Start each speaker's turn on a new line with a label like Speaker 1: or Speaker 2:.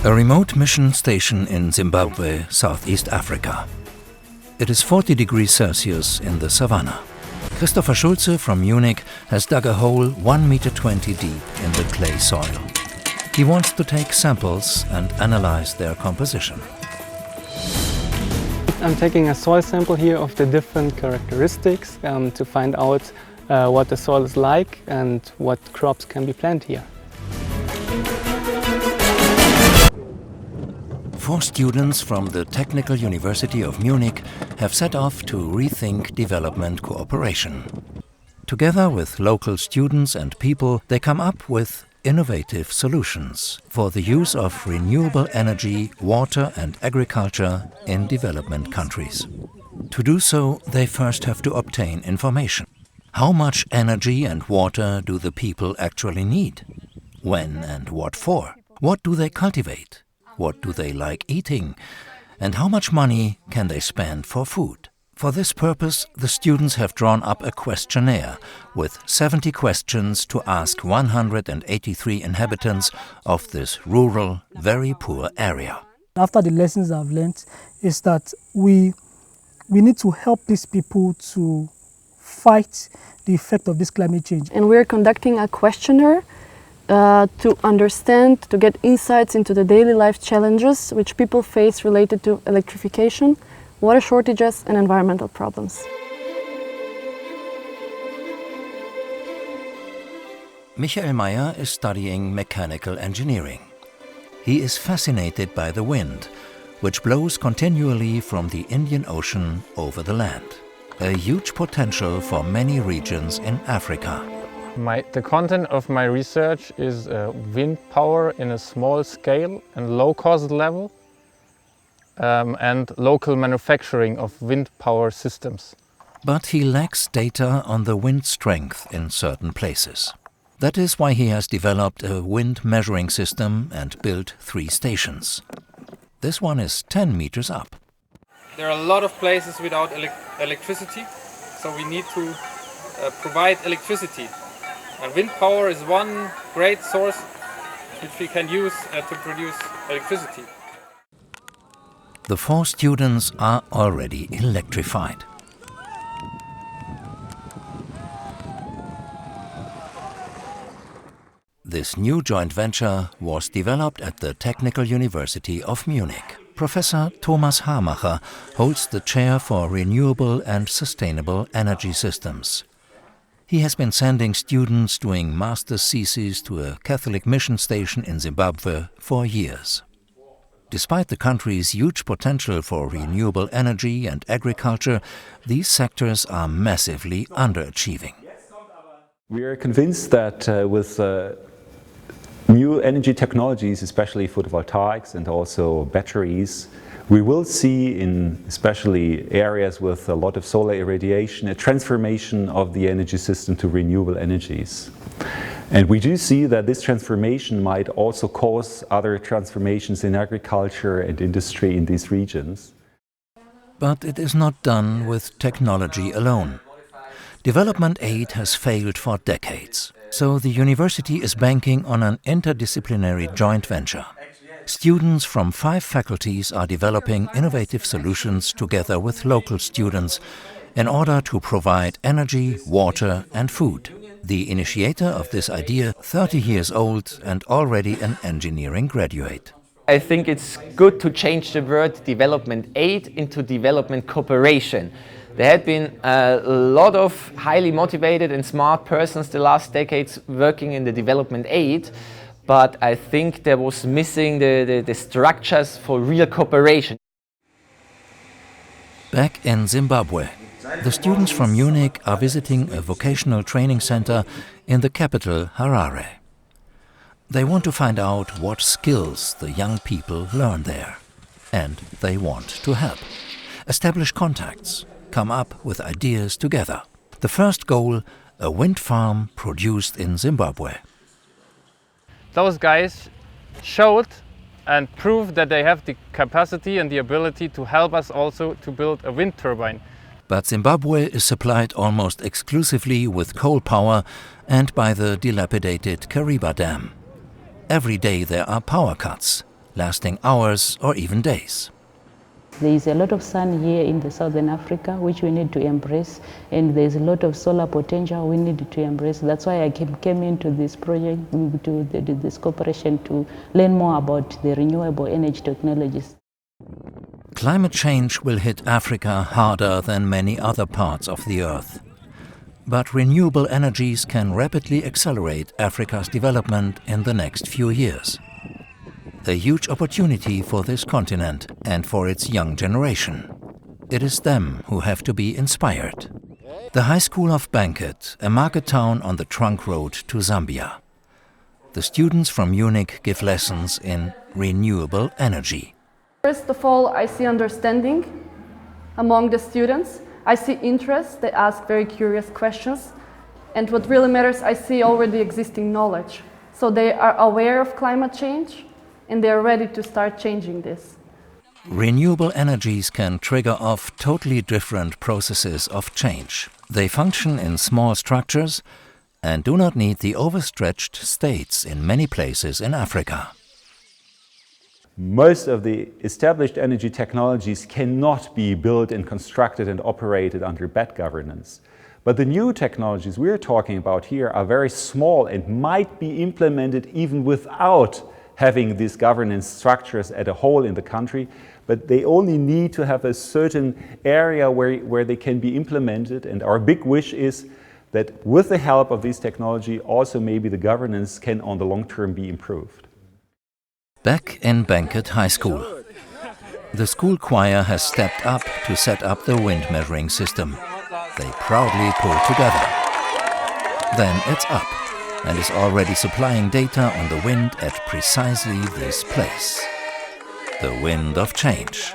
Speaker 1: A remote mission station in Zimbabwe, Southeast Africa. It is 40 degrees Celsius in the savannah. Christopher Schulze from Munich has dug a hole 1,20 meters deep in the clay soil. He wants to take samples and analyze their composition.
Speaker 2: I'm taking a soil sample here of the different characteristics to find out what the soil is like and what crops can be planted here.
Speaker 1: 4 students from the Technical University of Munich have set off to rethink development cooperation. Together with local students and people, they come up with innovative solutions for the use of renewable energy, water and agriculture in development countries. To do so, they first have to obtain information. How much energy and water do the people actually need? When and what for? What do they cultivate? What do they like eating? And how much money can they spend for food? For this purpose, the students have drawn up a questionnaire with 70 questions to ask 183 inhabitants of this rural, very poor area.
Speaker 3: After the lessons I've learned is that we need to help these people to fight the effect of this climate change.
Speaker 4: And we're conducting a questionnaire to understand, to get insights into the daily life challenges which people face related to electrification, water shortages and environmental problems.
Speaker 1: Michael Meyer is studying mechanical engineering. He is fascinated by the wind, which blows continually from the Indian Ocean over the land. A huge potential for many regions in Africa.
Speaker 2: The content of my research is wind power in a small scale and low-cost level, and local manufacturing of wind power systems.
Speaker 1: But he lacks data on the wind strength in certain places. That is why he has developed a wind measuring system and built 3 stations. This one is 10 meters up.
Speaker 5: There are a lot of places without electricity, so we need to provide electricity. And wind power is one great source which we can use to produce electricity.
Speaker 1: The 4 students are already electrified. This new joint venture was developed at the Technical University of Munich. Professor Thomas Hamacher holds the chair for renewable and sustainable energy systems. He has been sending students doing master's theses to a Catholic mission station in Zimbabwe for years. Despite the country's huge potential for renewable energy and agriculture, these sectors are massively underachieving.
Speaker 6: We are convinced that with new energy technologies, especially photovoltaics and also batteries, we will see in especially areas with a lot of solar irradiation a transformation of the energy system to renewable energies. And we do see that this transformation might also cause other transformations in agriculture and industry in these regions.
Speaker 1: But it is not done with technology alone. Development aid has failed for decades, so the university is banking on an interdisciplinary joint venture. Students from 5 faculties are developing innovative solutions together with local students in order to provide energy, water and food. The initiator of this idea, 30 years old and already an engineering graduate.
Speaker 7: I think it's good to change the word development aid into development cooperation. There had been a lot of highly motivated and smart persons the last decades working in the development aid, but I think there was missing the structures for real cooperation.
Speaker 1: Back in Zimbabwe, the students from Munich are visiting a vocational training center in the capital, Harare. They want to find out what skills the young people learn there. And they want to help, establish contacts, come up with ideas together. The first goal, a wind farm produced in Zimbabwe.
Speaker 5: Those guys showed and proved that they have the capacity and the ability to help us also to build a wind turbine.
Speaker 1: But Zimbabwe is supplied almost exclusively with coal power and by the dilapidated Kariba Dam. Every day there are power cuts. lasting hours or even days.
Speaker 8: There is a lot of sun here in the southern Africa, which we need to embrace, and there's a lot of solar potential we need to embrace. That's why I came into this project, to this cooperation, to learn more about the renewable energy technologies.
Speaker 1: Climate change will hit Africa harder than many other parts of the Earth. But renewable energies can rapidly accelerate Africa's development in the next few years. A huge opportunity for this continent and for its young generation. It is them who have to be inspired. The High School of Banket, a market town on the trunk road to Zambia. The students from Munich give lessons in renewable energy.
Speaker 4: First of all, I see understanding among the students. I see interest, they ask very curious questions. And what really matters, I see already existing knowledge. So they are aware of climate change and they are ready to start changing this.
Speaker 1: Renewable energies can trigger off totally different processes of change. They function in small structures and do not need the overstretched states in many places in Africa.
Speaker 6: Most of the established energy technologies cannot be built and constructed and operated under bad governance. But the new technologies we're talking about here are very small and might be implemented even without having these governance structures at a whole in the country, but they only need to have a certain area where they can be implemented. And our big wish is that with the help of this technology, also maybe the governance can on the long term be improved.
Speaker 1: Back in Banket High School, the school choir has stepped up to set up the wind measuring system. They proudly pull together. Then it's up and is already supplying data on the wind at precisely this place. The wind of change.